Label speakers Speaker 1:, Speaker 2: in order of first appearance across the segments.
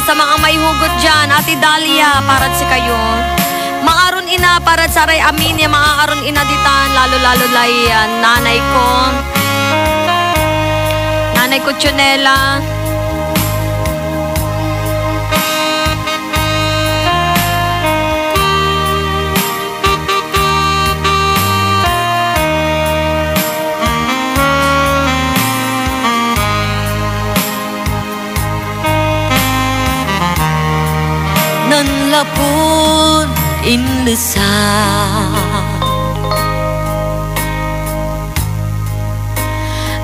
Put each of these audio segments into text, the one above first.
Speaker 1: sa mga may hugot dyan, Ate Dalia, para sa kayo. Maaron ina, para sa ray amin, maaron ina ditan, lalo-lalo lay nanay ko. Nanay ko, Chonela.
Speaker 2: Nanlapon inlesa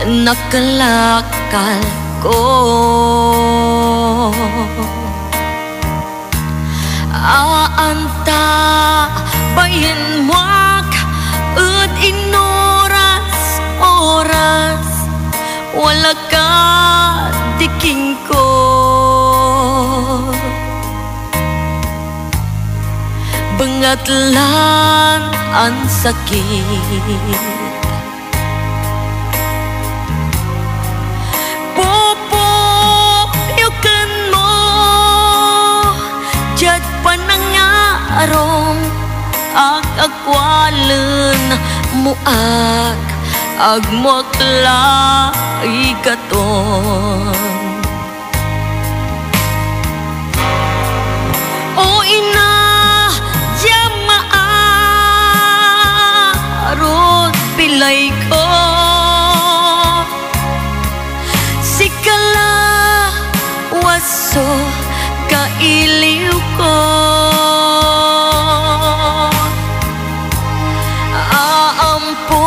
Speaker 2: nakalakal ko aanta bayin wak ut inoras oras wala ka diking ko bengatlan ang sakit popopyukan mo jad panangarong agakwalan muak agmakla igaton o ina pilay ko sikala waso kailiw ko aampo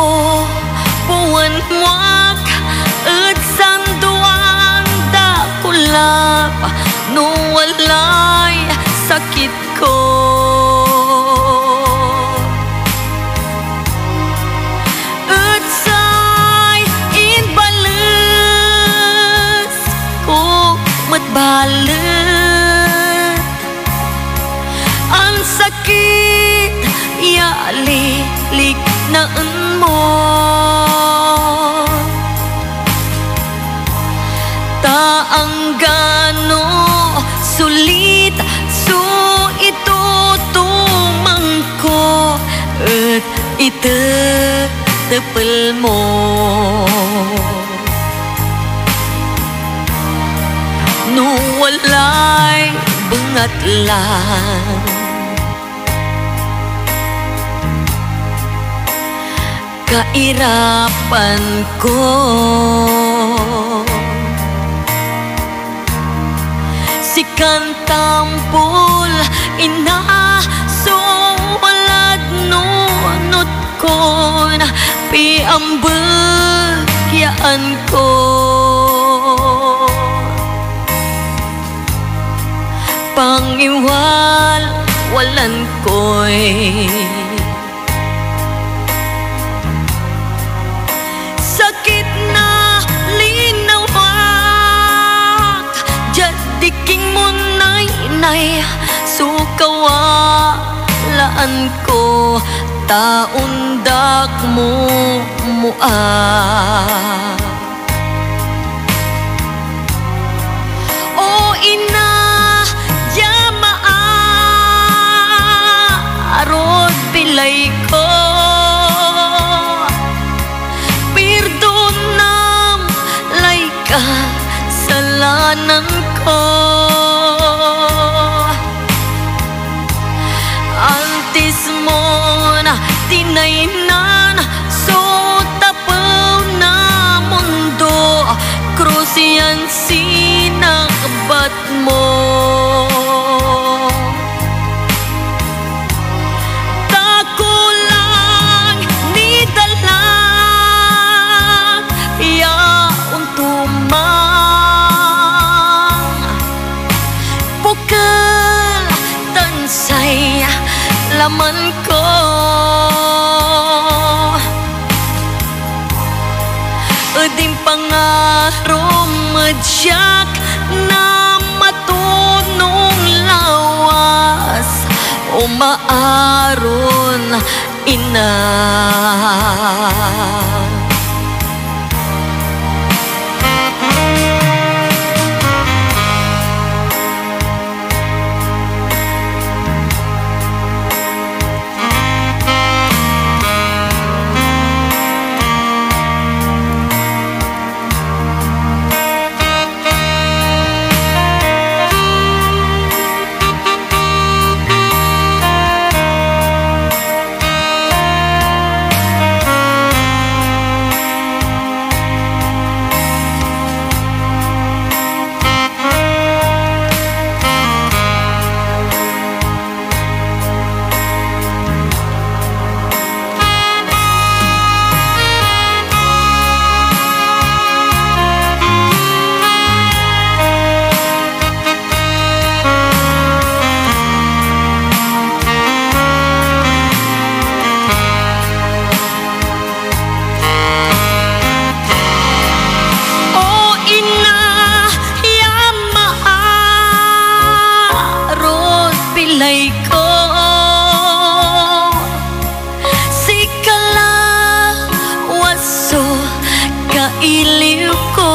Speaker 2: puwan muak at sanduan da kulap no walay sakit ko balet ang sakit ya lilik naan mo taang gano sulit so itutumang ko at itetepel mo no walay bengatlan kairapan ko sikan tampol ina so walad nunot ko na piambagyaan ko pangiwal walan ko'y sakit na linawak jadiking mo nay sukawalaan ko taundak mo muak o ina arod pilay ko pirdonam lay ka salanan ko antis mo na tinainan so tapaw na mundo krusiyan sinakbat mo laman ko uding pangarom madyak na matunong lawas o maaron ina iliw ko.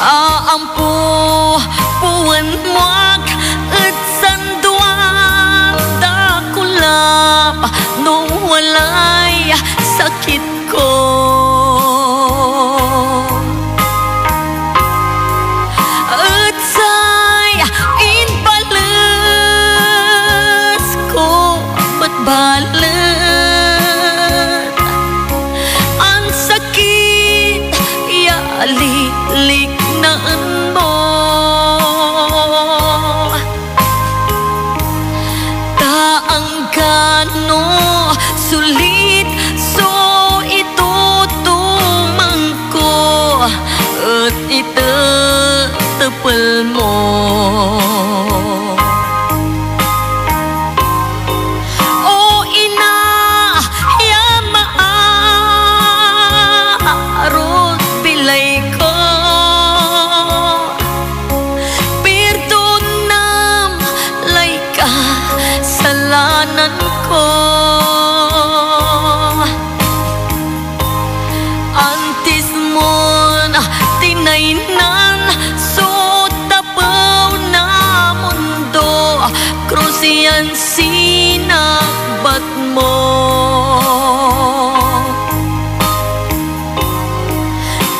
Speaker 2: Aampo puwan muak at sanduan dakulap no walay sakit ko. At say inbalas ko matbalan ang sakit yaliliknaan mo. Taang gano sulit so itutumang ko at itatapal mo. O ina yamaarot bilay ko perdonam lay ka salanan ko. Antes mon tinaynan so tapaw na mundo krusiyan sinakbat mo.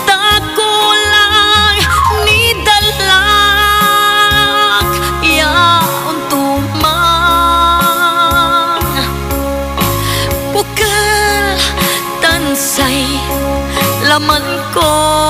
Speaker 2: Takulang ni dalak yaon tumang bukal tansay laman ko.